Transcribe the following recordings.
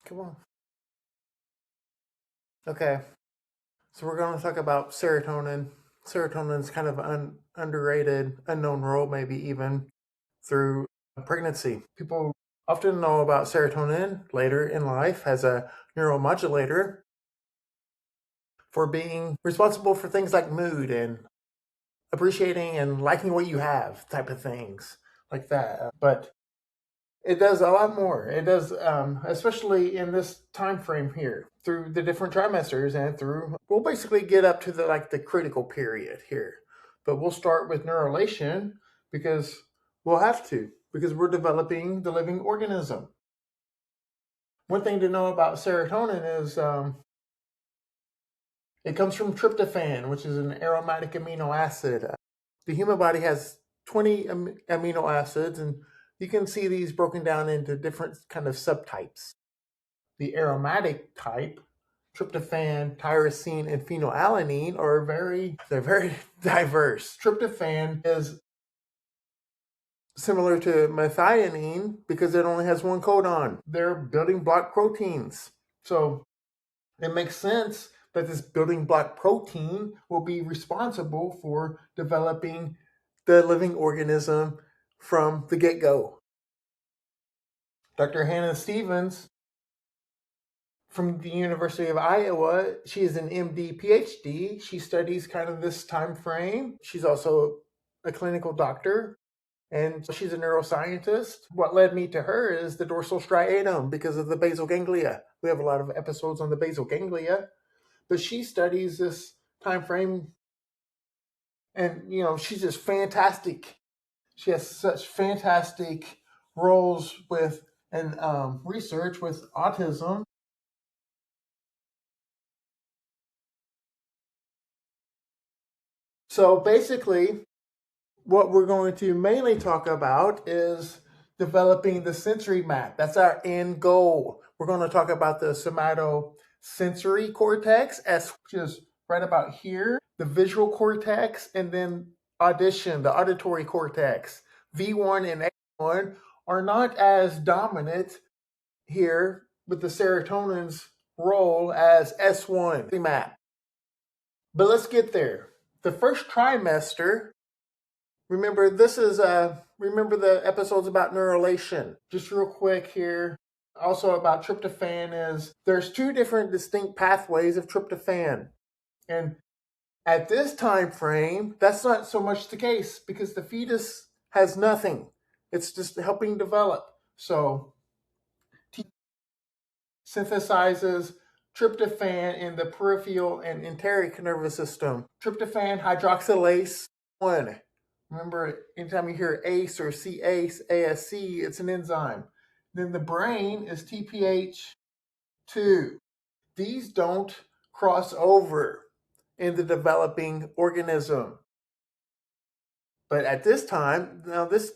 Come on. Okay. So we're going to talk about serotonin. Serotonin is kind of an underrated, unknown role, maybe even through pregnancy. People often know about serotonin later in life as a neuromodulator for being responsible for things like mood and appreciating and liking what you have type of things like that. But it does a lot more. It does, especially in this time frame here, through the different trimesters and through. We'll basically get up to the critical period here, but we'll start with neuralation because we'll have to because we're developing the living organism. One thing to know about serotonin is it comes from tryptophan, which is an aromatic amino acid. The human body has 20 amino acids, and you can see these broken down into different kind of subtypes. The aromatic type, tryptophan, tyrosine, and phenylalanine they're very diverse. Tryptophan is similar to methionine because it only has one codon. They're building block proteins. So it makes sense that this building block protein will be responsible for developing the living organism from the get-go. Dr. Hannah Stevens from the University of Iowa, she is an MD, PhD. She studies kind of this time frame. She's also a clinical doctor, and she's a neuroscientist. What led me to her is the dorsal striatum because of the basal ganglia. We have a lot of episodes on the basal ganglia, but she studies this time frame, and she's just fantastic. She has such fantastic roles with and research with autism. So basically, what we're going to mainly talk about is developing the sensory map. That's our end goal. We're going to talk about the somatosensory cortex, which is right about here, the visual cortex, and then audition, the auditory cortex. V1 and A1 are not as dominant here with the serotonin's role as S1 map. But let's get there. The first trimester, remember the episodes about neuralation. Just real quick here. Also about tryptophan is there's two different distinct pathways of tryptophan. And at this time frame, that's not so much the case because the fetus has nothing. It's just helping develop. So synthesizes tryptophan in the peripheral and enteric nervous system. Tryptophan hydroxylase 1. Remember, anytime you hear ACE or CASE, ASC, it's an enzyme. Then the brain is TPH2. These don't cross over in the developing organism. But at this time, now this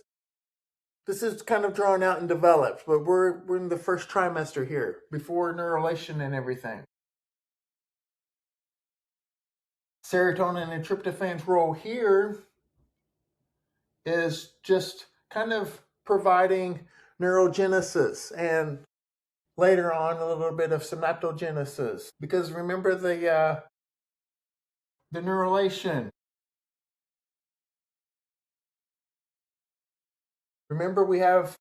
is kind of drawn out and developed, but we're in the first trimester here, before neuralation and everything. Serotonin and tryptophan's role here is just kind of providing neurogenesis and later on a little bit of synaptogenesis. Because remember the neuralation. Remember we have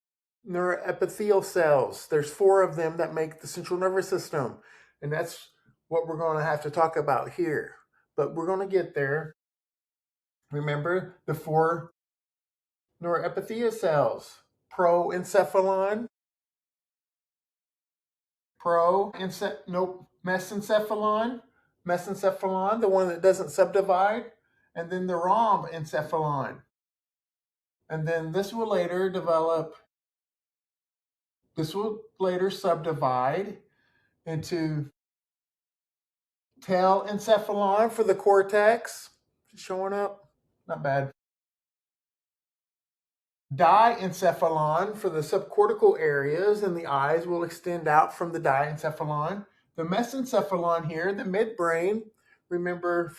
neuroepithelial cells. There's 4 of them that make the central nervous system. And that's what we're going to have to talk about here. But we're going to get there. Remember the 4 neuroepithelial cells. Mesencephalon, mesencephalon, the one that doesn't subdivide, and then the rhombencephalon. And then this will later subdivide into telencephalon for the cortex. Showing up? Not bad. Diencephalon for the subcortical areas, and the eyes will extend out from the diencephalon. The mesencephalon here, the midbrain, remember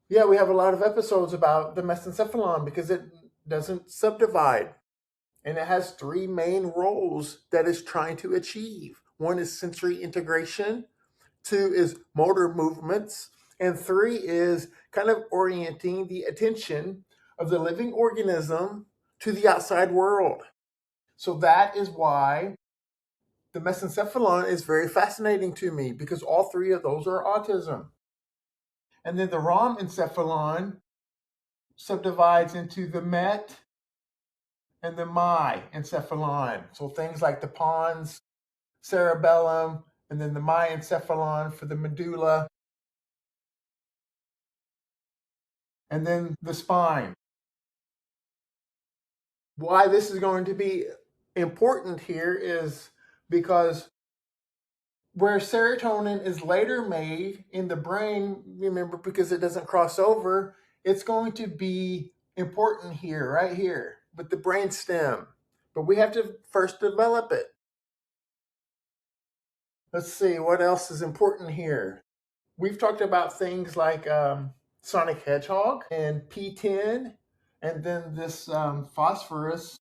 we have a lot of episodes about the mesencephalon because it doesn't subdivide. And it has three main roles that it's trying to achieve. One is sensory integration, two is motor movements, and three is kind of orienting the attention of the living organism to the outside world. So that is why the mesencephalon is very fascinating to me, because all three of those are autism. And then the rhomencephalon subdivides into the met and the myencephalon. So things like the pons, cerebellum, and then the myencephalon for the medulla, and then the spine. Why this is going to be important here is because where serotonin is later made in the brain, remember, because it doesn't cross over, it's going to be important here, right here, with the brain stem. But we have to first develop it. Let's see, what else is important here? We've talked about things like Sonic Hedgehog and P10, and then this phosphorus.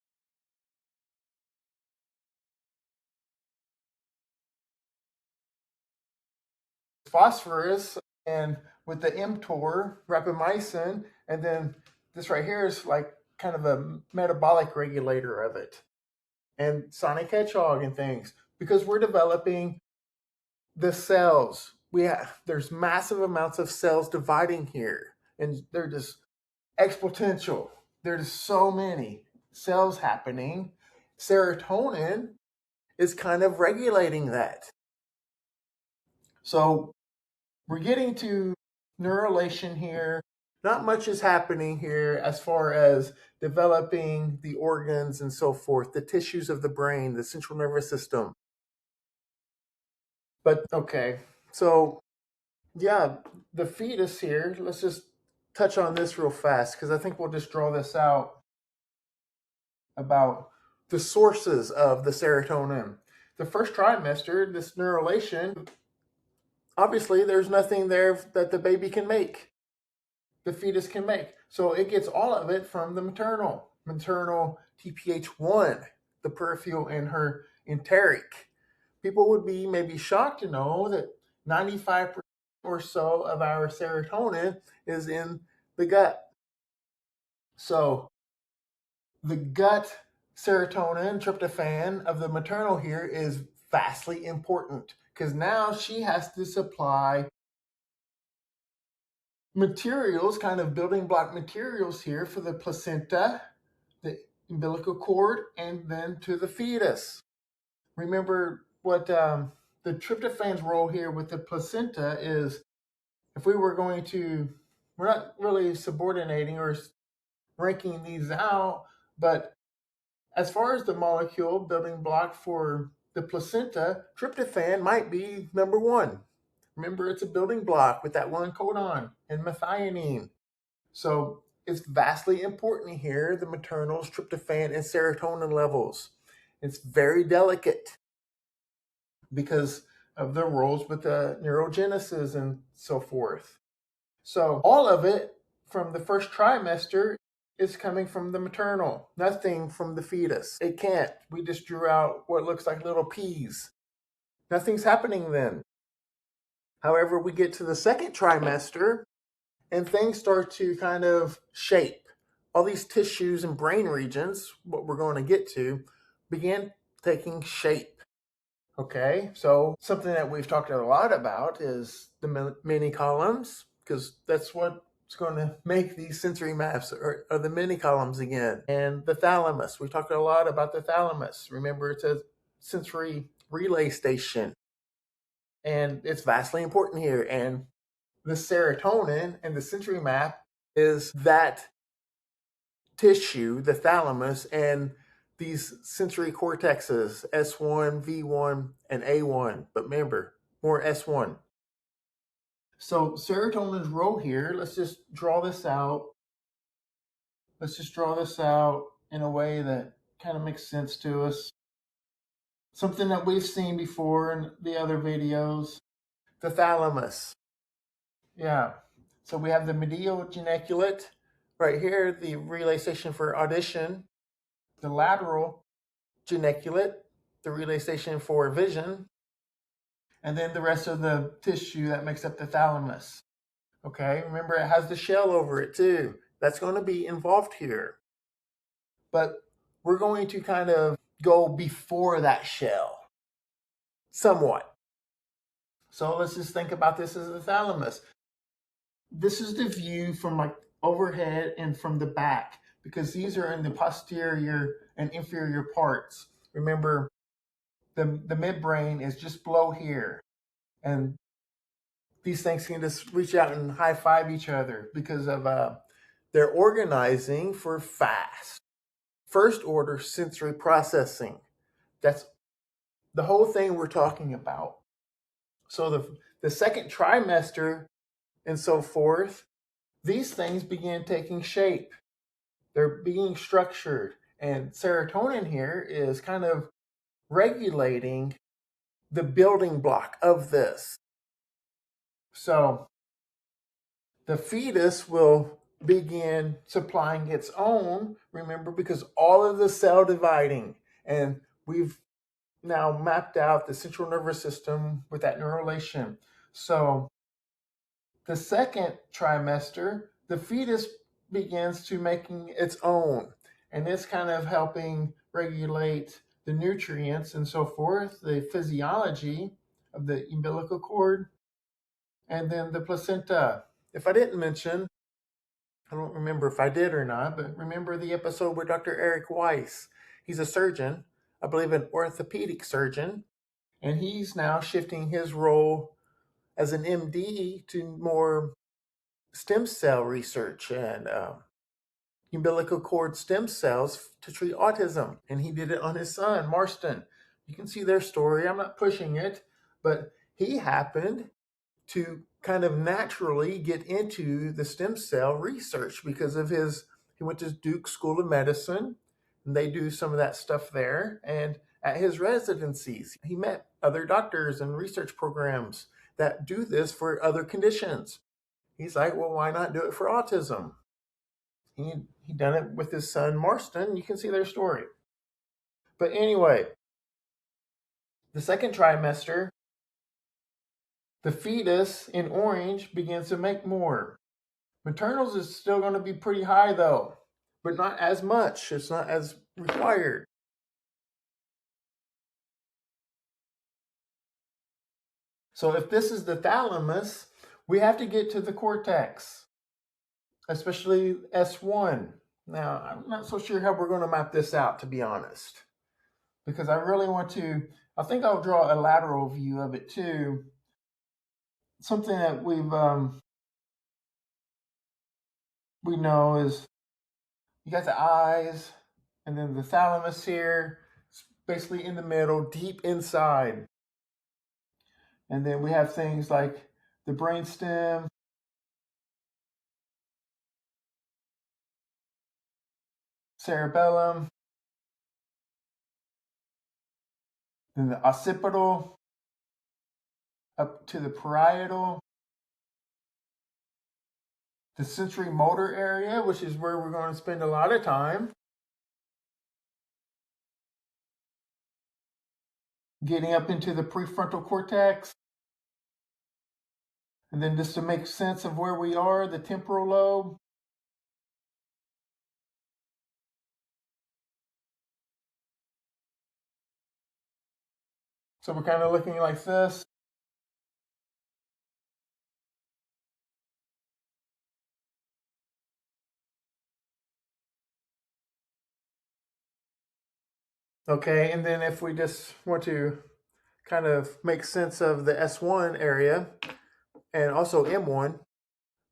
Phosphorus, and with the mTOR, rapamycin, and then this right here is like kind of a metabolic regulator of it, and Sonic Hedgehog and things, because we're developing the cells. There's massive amounts of cells dividing here, and they're just exponential. There's so many cells happening. Serotonin is kind of regulating that. So we're getting to neuralation here. Not much is happening here as far as developing the organs and so forth, the tissues of the brain, the central nervous system. But okay, so yeah, the fetus here, let's just touch on this real fast, because I think we'll just draw this out about the sources of the serotonin. The first trimester, this neuralation, obviously there's nothing there that the baby can make, the fetus can make. So it gets all of it from the maternal TPH1, the peripheral and her enteric. People would be maybe shocked to know that 95% or so of our serotonin is in the gut. So the gut serotonin, tryptophan of the maternal here is vastly important, because now she has to supply materials, kind of building block materials here for the placenta, the umbilical cord, and then to the fetus. Remember what the tryptophan's role here with the placenta is. If we were going to, we're not really subordinating or ranking these out, but as far as the molecule building block for the placenta, tryptophan might be number one. Remember, it's a building block with that one codon and methionine. So it's vastly important here, the maternal's tryptophan and serotonin levels. It's very delicate because of the roles with the neurogenesis and so forth. So all of it from the first trimester is coming from the maternal, nothing from the fetus. It can't. We just drew out what looks like little peas. Nothing's happening then. However, we get to the second trimester and things start to kind of shape. All these tissues and brain regions, what we're going to get to, begin taking shape. Okay, so something that we've talked a lot about is the mini columns, because that's what's going to make these sensory maps are the mini columns again. And the thalamus, we talked a lot about the thalamus. Remember, it's a sensory relay station, and it's vastly important here. And the serotonin and the sensory map is that tissue, the thalamus, and these sensory cortexes, S1, V1, and A1. But remember, more S1. So serotonin's role here, let's just draw this out. Let's just draw this out in a way that kind of makes sense to us. Something that we've seen before in the other videos. The thalamus. Yeah. So we have the medial geniculate right here, the relay station for audition. the lateral geniculate, the relay station for vision, and then the rest of the tissue that makes up the thalamus. Okay, remember it has the shell over it too. That's going to be involved here. But we're going to kind of go before that shell, somewhat. So let's just think about this as the thalamus. This is the view from like overhead and from the back, because these are in the posterior and inferior parts. Remember, the midbrain is just below here. And these things can just reach out and high five each other because of they're organizing for fast, first order sensory processing. That's the whole thing we're talking about. So the second trimester and so forth, these things begin taking shape. They're being structured. And serotonin here is kind of regulating the building block of this. So the fetus will begin supplying its own, remember, because all of the cell dividing, and we've now mapped out the central nervous system with that neuralation. So the second trimester, the fetus begins to making its own, and it's kind of helping regulate the nutrients and so forth, the physiology of the umbilical cord, and then the placenta. If I didn't mention, I don't remember if I did or not, but remember the episode with Dr. Eric Weiss. He's a surgeon, I believe an orthopedic surgeon, and he's now shifting his role as an MD to more stem cell research and umbilical cord stem cells to treat autism. And he did it on his son, Marston. You can see their story. I'm not pushing it, but he happened to kind of naturally get into the stem cell research because of he went to Duke School of Medicine, and they do some of that stuff there. And at his residencies, he met other doctors and research programs that do this for other conditions. He's like, well, why not do it for autism? He done it with his son, Marston. You can see their story. But anyway, the second trimester, the fetus in orange begins to make more. Maternals is still going to be pretty high though, but not as much. It's not as required. So if this is the thalamus, we have to get to the cortex, especially S1. Now, I'm not so sure how we're going to map this out, to be honest, because I really want to, I think I'll draw a lateral view of it too. Something that we know is you got the eyes, and then the thalamus here, it's basically in the middle, deep inside. And then we have things like the brainstem, cerebellum, then the occipital, up to the parietal, the sensory motor area, which is where we're going to spend a lot of time, getting up into the prefrontal cortex, and then just to make sense of where we are, the temporal lobe, so we're kind of looking like this. Okay, and then if we just want to kind of make sense of the S1 area and also M1,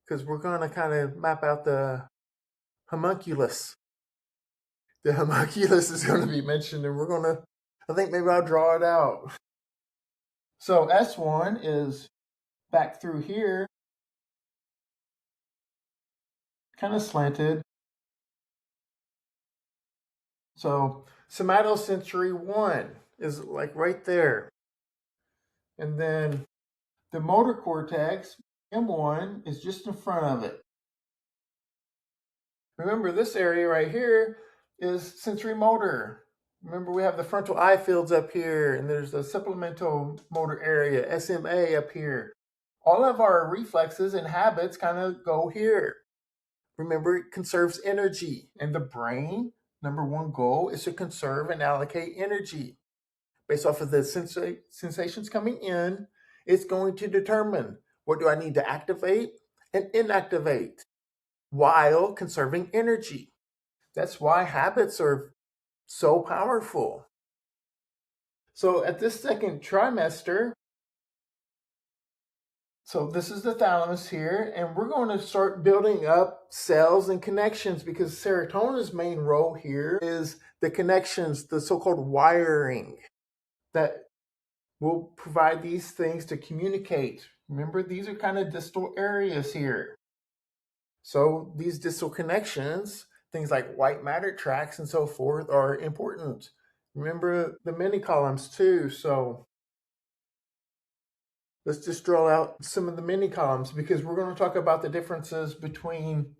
because we're going to kind of map out the homunculus. The homunculus is going to be mentioned, and we're going to, I think maybe I'll draw it out. So S1 is back through here, kind of slanted. So somatosensory 1 is like right there. And then the motor cortex, M1, is just in front of it. Remember this area right here, is sensory motor. Remember, we have the frontal eye fields up here, and there's the supplemental motor area, SMA, up here. All of our reflexes and habits kind of go here. Remember, it conserves energy. And the brain, number one goal is to conserve and allocate energy. Based off of the sensations coming in, it's going to determine what do I need to activate and inactivate while conserving energy. That's why habits are so powerful. So at this second trimester, so this is the thalamus here, and we're going to start building up cells and connections because serotonin's main role here is the connections, the so-called wiring that will provide these things to communicate. Remember, these are kind of distal areas here. So these distal connections, things like white matter tracts and so forth, are important. Remember the mini columns too. So let's just draw out some of the mini columns because we're going to talk about the differences between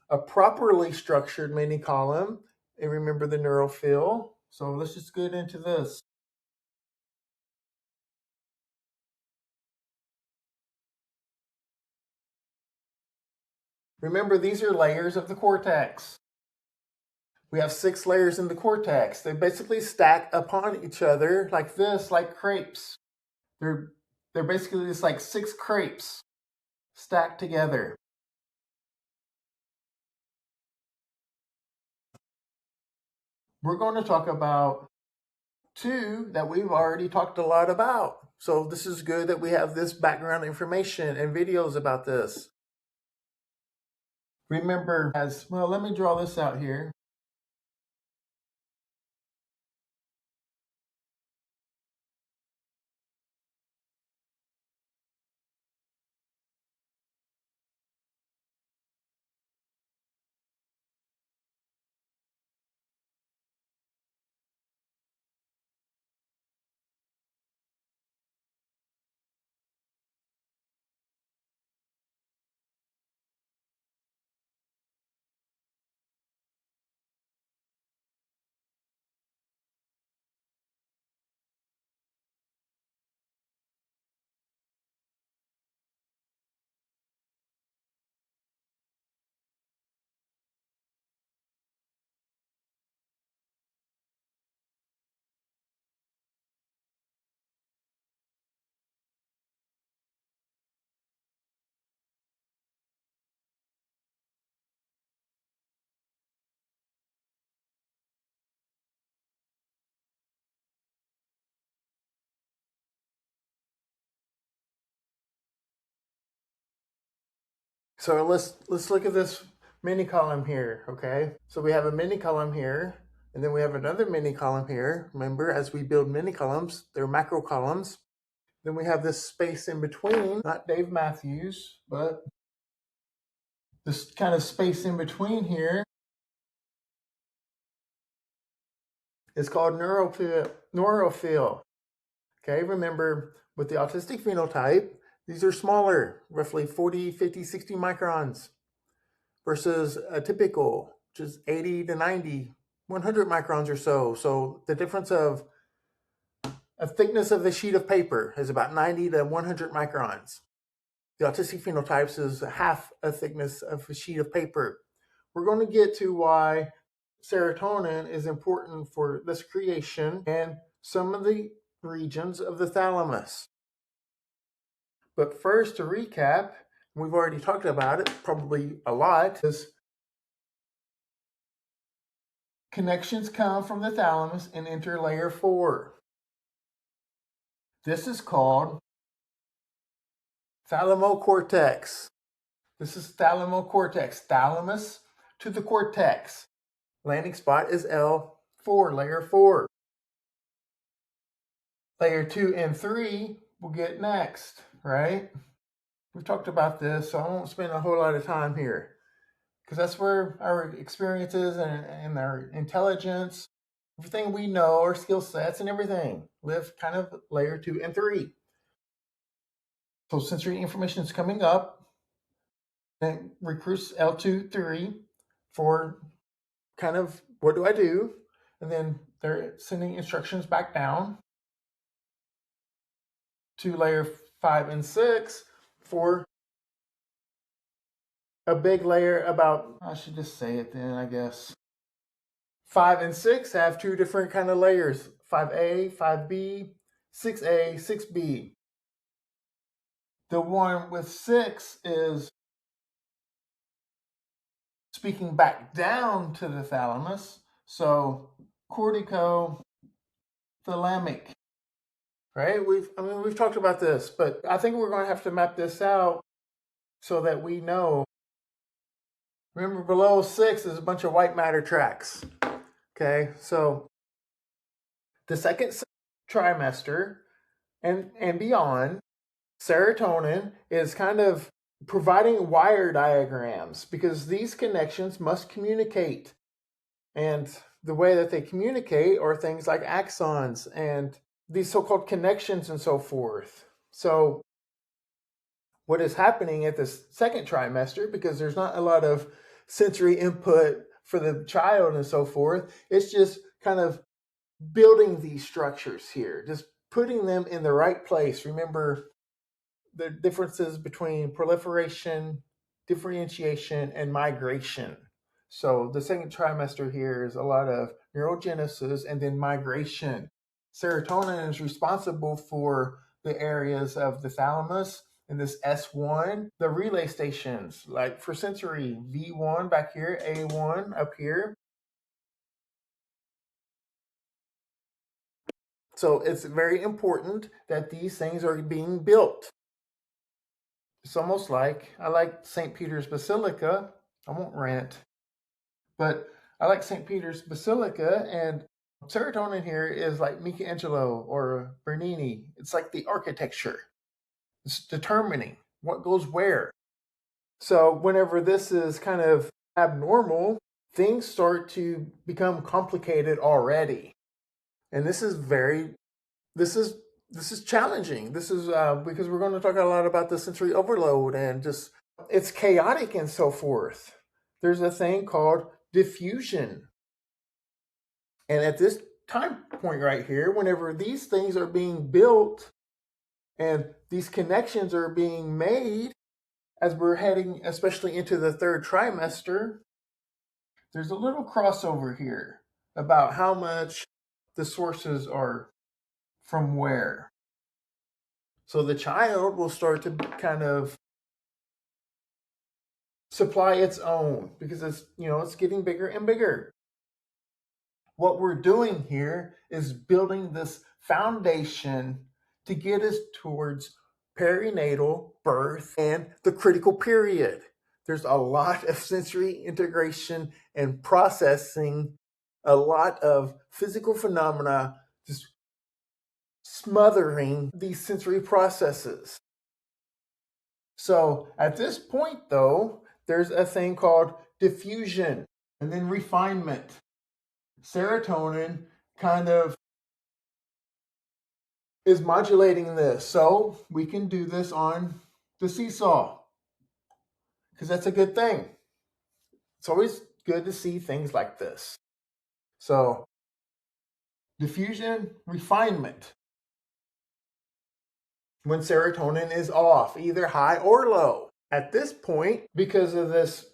a properly structured mini column and remember the neural field. So let's just get into this. Remember, these are layers of the cortex. We have 6 layers in the cortex. They basically stack upon each other like this, like crepes. They're basically just like 6 crepes stacked together. We're going to talk about 2 that we've already talked a lot about. So this is good that we have this background information and videos about this. Remember, as well, let me draw this out here. So let's look at this mini column here, okay? So we have a mini column here, and then we have another mini column here. Remember, as we build mini columns, they're macro columns. Then we have this space in between, not Dave Matthews, but this kind of space in between here is called neurofield. Okay, remember, with the autistic phenotype, these are smaller, roughly 40, 50, 60 microns, versus a typical, which is 80 to 90, 100 microns or so. So the difference of a thickness of the sheet of paper is about 90 to 100 microns. The autistic phenotypes is half a thickness of a sheet of paper. We're going to get to why serotonin is important for this creation and some of the regions of the thalamus. But first, to recap, we've already talked about it probably a lot, is connections come from the thalamus and enter layer 4. This is called thalamo-cortex. This is thalamo-cortex, thalamus to the cortex. Landing spot is L4, layer 4. Layer 2 and 3 we'll get next, right? We've talked about this, so I won't spend a whole lot of time here because that's where our experiences and our intelligence, everything we know, our skill sets and everything live kind of layer 2 and 3. So sensory information is coming up and recruits L2, 3 for kind of what do I do? And then they're sending instructions back down to layer 5 and 6 for a big layer about, I should just say it then, I guess. 5 and 6 have two different kind of layers, 5A, 5B, 6A, 6B. The one with 6 is speaking back down to the thalamus, so cortico-thalamic, right? We've talked about this, but I think we're going to have to map this out so that we know. Remember, below 6 is a bunch of white matter tracks. Okay, so the second trimester and beyond, serotonin is kind of providing wire diagrams because these connections must communicate. And the way that they communicate are things like axons and these so-called connections and so forth. So what is happening at this second trimester, because there's not a lot of sensory input for the child and so forth, it's just kind of building these structures here, just putting them in the right place. Remember the differences between proliferation, differentiation, and migration. So the second trimester here is a lot of neurogenesis and then migration. Serotonin is responsible for the areas of the thalamus and this S1, the relay stations, like for sensory, V1 back here, A1 up here. So it's very important that these things are being built. It's almost like, I like St. Peter's Basilica. I won't rant, but I like St. Peter's Basilica, and serotonin here is like Michelangelo or Bernini. It's like the architecture. It's determining what goes where. So whenever this is kind of abnormal, things start to become complicated already. And this is challenging. This is because we're going to talk a lot about the sensory overload and just it's chaotic and so forth. There's a thing called diffusion. And at this time point right here, whenever these things are being built and these connections are being made, as we're heading especially into the third trimester, there's a little crossover here about how much the sources are from where. So the child will start to kind of supply its own because it's getting bigger and bigger. What we're doing here is building this foundation to get us towards perinatal birth and the critical period. There's a lot of sensory integration and processing, a lot of physical phenomena just smothering these sensory processes. So at this point, though, there's a thing called diffusion and then refinement. Serotonin kind of is modulating this. So we can do this on the seesaw because that's a good thing. It's always good to see things like this. So diffusion, refinement. When serotonin is off, either high or low. At this point, because of this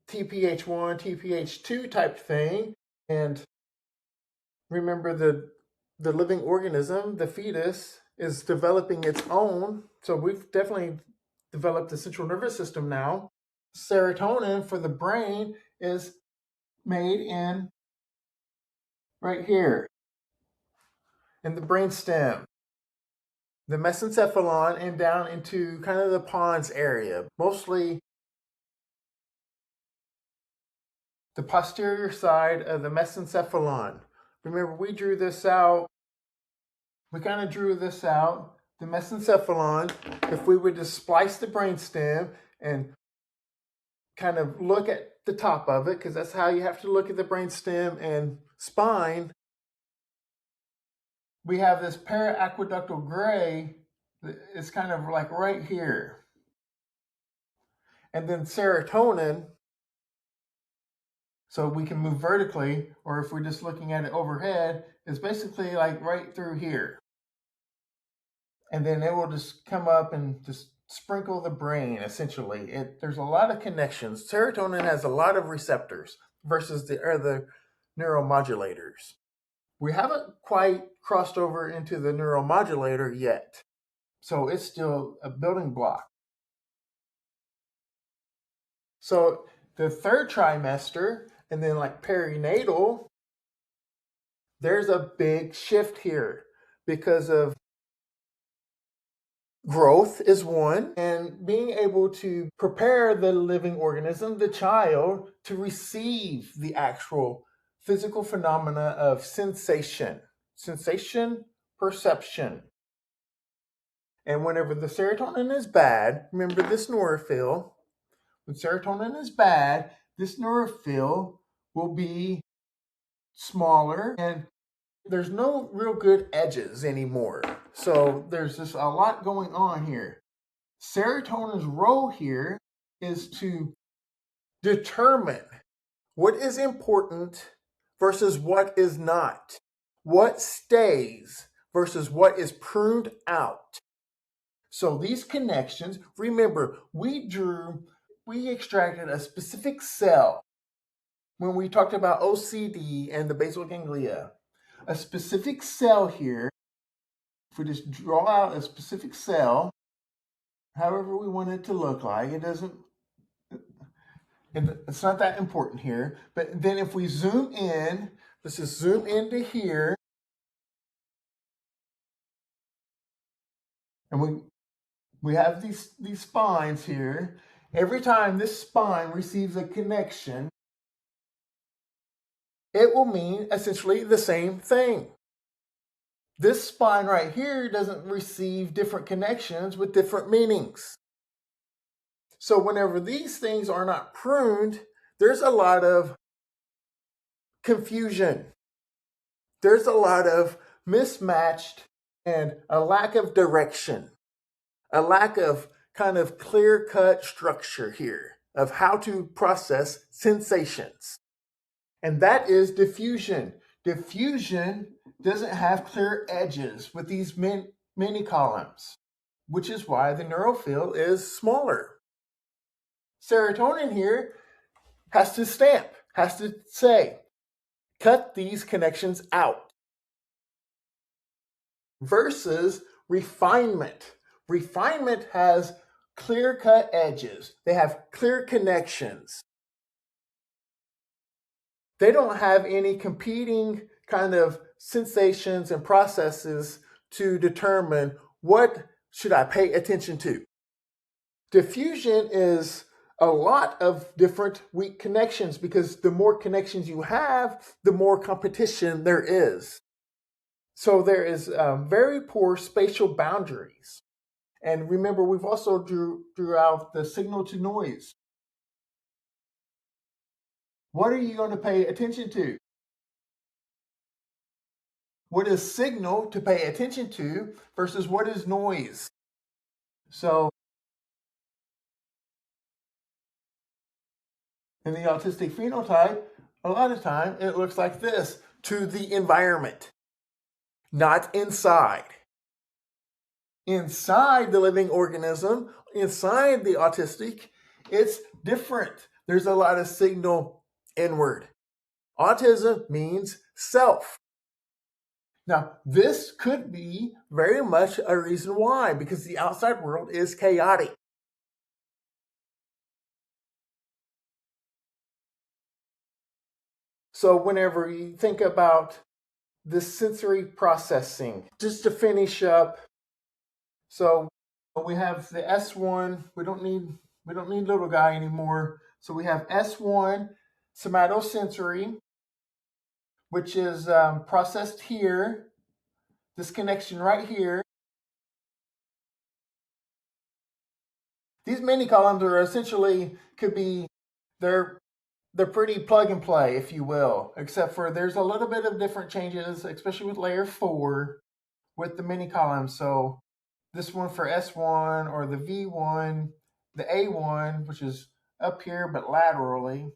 TPH1, TPH2 type thing, and remember the living organism, the fetus, is developing its own. So we've definitely developed the central nervous system now. Serotonin for the brain is made in right here in the brainstem, the mesencephalon, and down into kind of the pons area, mostly the posterior side of the mesencephalon. Remember, we drew this out. We kind of drew this out. The mesencephalon, if we would just splice the brainstem and kind of look at the top of it, because that's how you have to look at the brainstem and spine, we have this para-aqueductal gray that is kind of like right here. And then serotonin So we can move vertically, or if we're just looking at it overhead, it's basically like right through here. And then it will just come up and just sprinkle the brain, essentially. There's a lot of connections. Serotonin has a lot of receptors versus the other neuromodulators. We haven't quite crossed over into the neuromodulator yet. So it's still a building block. So the third trimester and then like perinatal, there's a big shift here because of growth is one, and being able to prepare the living organism, the child, to receive the actual physical phenomena of sensation, perception. And whenever the serotonin is bad, remember this neurophil, when serotonin is bad, this neurophil will be smaller and there's no real good edges anymore. So there's just a lot going on here. Serotonin's role here is to determine what is important versus what is not, what stays versus what is pruned out. So these connections, remember, we extracted a specific cell when we talked about OCD and the basal ganglia. A specific cell here, if we just draw out a specific cell, however we want it to look like, it's not that important here. But then if we zoom in, let's just zoom into here, and we have these spines here. Every time this spine receives a connection, it will mean essentially the same thing. This spine right here doesn't receive different connections with different meanings. So whenever these things are not pruned, there's a lot of confusion. There's a lot of mismatched and a lack of direction, a lack of kind of clear-cut structure here of how to process sensations. And that is diffusion. Diffusion doesn't have clear edges with these mini columns, which is why the neurophil is smaller. Serotonin here has to stamp, has to say, cut these connections out. Versus refinement. Refinement has clear-cut edges. They have clear connections. They don't have any competing kind of sensations and processes to determine what should I pay attention to. Diffusion is a lot of different weak connections because the more connections you have, the more competition there is. So there is very poor spatial boundaries. And remember, we've also drew out the signal to noise. What are you going to pay attention to? What is signal to pay attention to versus what is noise? So in the autistic phenotype, a lot of time it looks like this: to the environment, not inside. Inside the living organism, inside the autistic, it's different. There's a lot of signal inward. Autism means self. Now, this could be very much a reason why, because the outside world is chaotic. So whenever you think about the sensory processing, just to finish up, so we have the S1, we don't need little guy anymore. So we have S1, somatosensory, which is processed here, this connection right here. These mini columns are essentially, they're pretty plug and play, if you will, except for there's a little bit of different changes, especially with layer 4 with the mini columns. So this one for S1 or the V1, the A1, which is up here but laterally,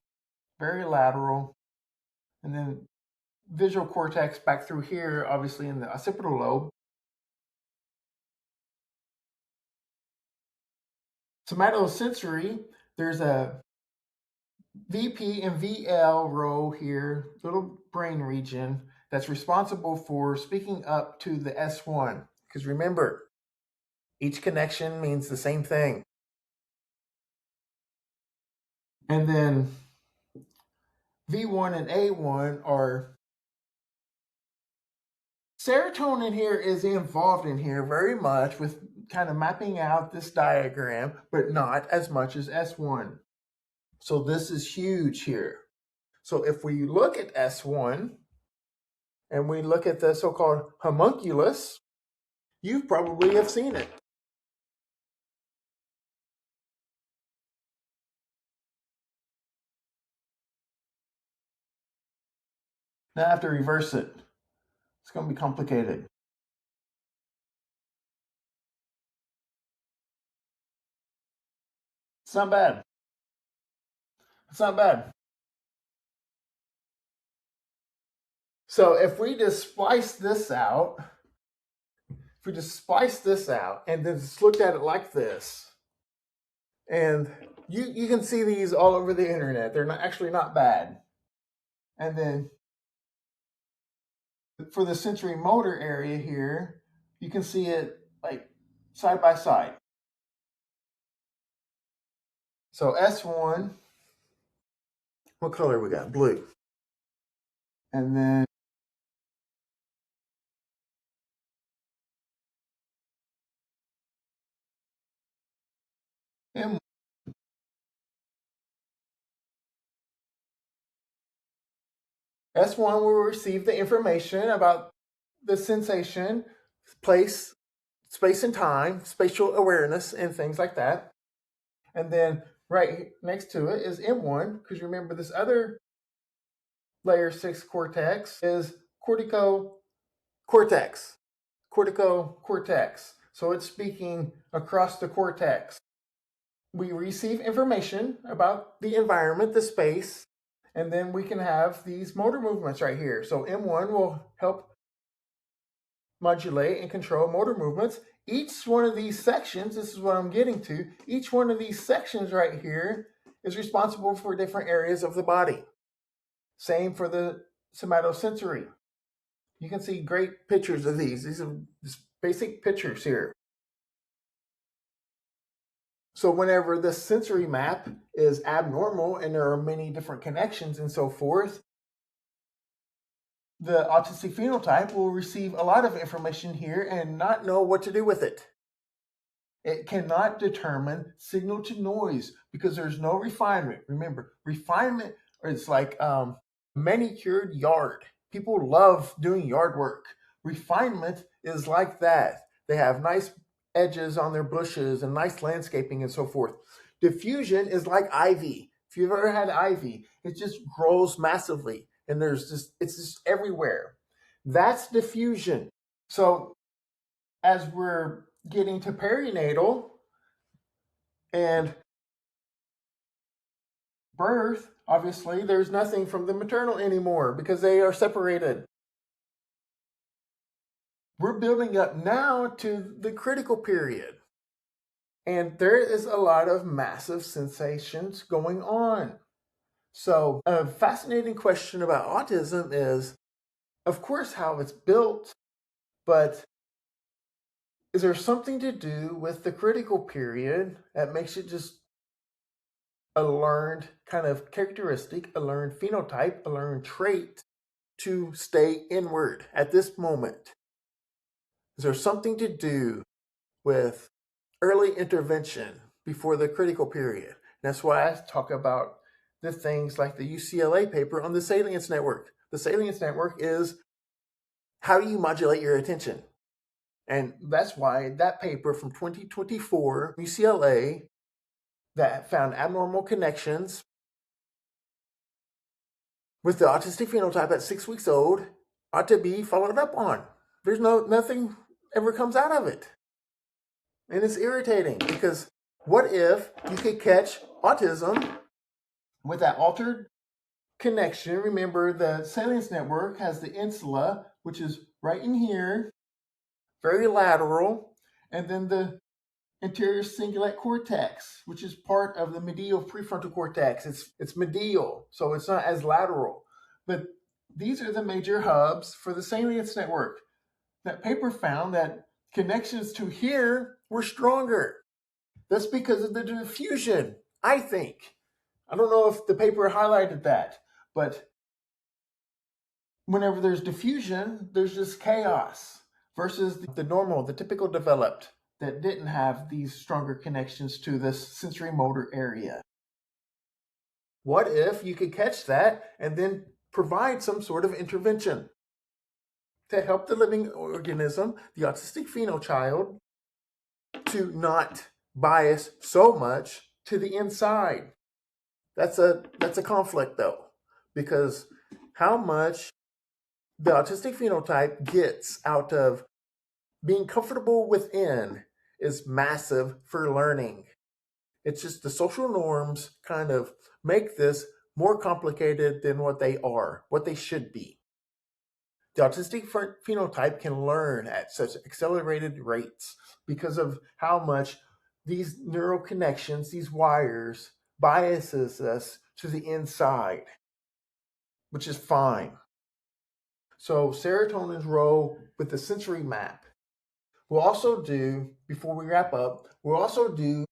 very lateral, and then visual cortex back through here, obviously in the occipital lobe. Somatosensory, there's a VP and VL row here, little brain region that's responsible for speaking up to the S1. Because remember, each connection means the same thing. And then V1 and A1 are serotonin here is involved in here very much with kind of mapping out this diagram, but not as much as S1. So this is huge here. So if we look at S1 and we look at the so-called homunculus, you probably have seen it. Now I have to reverse it. It's going to be complicated. It's not bad. It's not bad. So if we just splice this out, and then just looked at it like this, and you can see these all over the internet. They're actually not bad. And then for the sensory motor area here, you can see it like side by side. So S1, what color we got? Blue. And then M. S1 will receive the information about the sensation, place, space and time, spatial awareness, and things like that. And then right next to it is M1, because remember this other layer 6 cortex is cortex. So it's speaking across the cortex. We receive information about the environment, the space, and then we can have these motor movements right here. So M1 will help modulate and control motor movements. Each one of these sections, this is what I'm getting to, each one of these sections right here is responsible for different areas of the body. Same for the somatosensory. You can see great pictures of these. These are just basic pictures here. So whenever the sensory map is abnormal and there are many different connections and so forth, the autistic phenotype will receive a lot of information here and not know what to do with it. It cannot determine signal to noise because there's no refinement. Remember, refinement is like manicured yard. People love doing yard work. Refinement is like that. They have nice edges on their bushes and nice landscaping and so forth. Diffusion is like ivy. If you've ever had ivy, it just grows massively and it's just everywhere. That's diffusion. So as we're getting to perinatal and birth, obviously there's nothing from the maternal anymore because they are separated. We're building up now to the critical period. And there is a lot of massive sensations going on. So a fascinating question about autism is, of course, how it's built, but is there something to do with the critical period that makes it just a learned kind of characteristic, a learned phenotype, a learned trait to stay inward at this moment? Is there something to do with early intervention before the critical period? And that's why I talk about the things like the UCLA paper on the salience network. The salience network is how do you modulate your attention? And that's why that paper from 2024, UCLA, that found abnormal connections with the autistic phenotype at 6 weeks old ought to be followed up on. There's nothing ever comes out of it. And it's irritating because what if you could catch autism with that altered connection, remember the salience network has the insula, which is right in here, very lateral, and then the anterior cingulate cortex, which is part of the medial prefrontal cortex. It's medial, so it's not as lateral. But these are the major hubs for the salience network. That paper found that connections to here were stronger. That's because of the diffusion, I think. I don't know if the paper highlighted that, but whenever there's diffusion, there's just chaos versus the normal, the typical developed that didn't have these stronger connections to this sensory motor area. What if you could catch that and then provide some sort of intervention to help the living organism, the autistic phenochild, to not bias so much to the inside? That's a conflict though, because how much the autistic phenotype gets out of being comfortable within is massive for learning. It's just the social norms kind of make this more complicated than what they are, what they should be. The autistic phenotype can learn at such accelerated rates because of how much these neural connections, these wires, biases us to the inside, which is fine. So serotonin's role with the sensory map. We'll also do, before we wrap up, we'll also do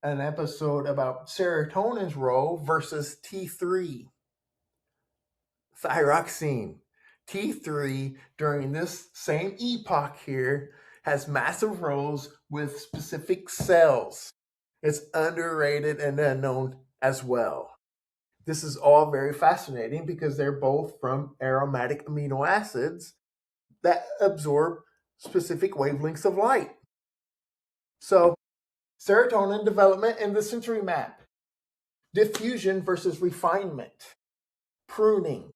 an episode about serotonin's role versus T3, thyroxine. T3 during this same epoch here has massive roles with specific cells. It's underrated and unknown as well. This is all very fascinating because they're both from aromatic amino acids that absorb specific wavelengths of light. So, serotonin development in the sensory map, diffusion versus refinement, pruning,